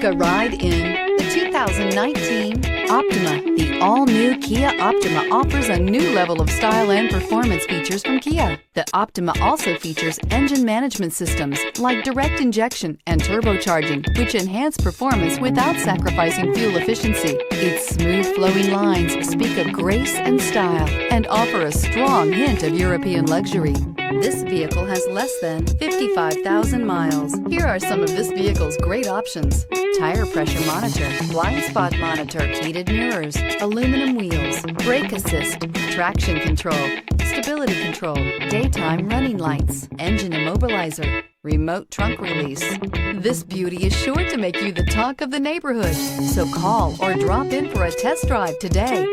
Take a ride in the 2019 Optima. The all-new Kia Optima offers a new level of style and performance features from Kia. The Optima also features engine management systems like direct injection and turbocharging, which enhance performance without sacrificing fuel efficiency. Its smooth flowing lines speak of grace and style and offer a strong hint of European luxury. This vehicle has less than 55,000 miles. Here are some of this vehicle's great options: tire pressure monitor, blind spot monitor, heated mirrors, aluminum wheels, brake assist, traction control, stability control, daytime running lights, engine immobilizer, remote trunk release. This beauty is sure to make you the talk of the neighborhood. So call or drop in for a test drive today.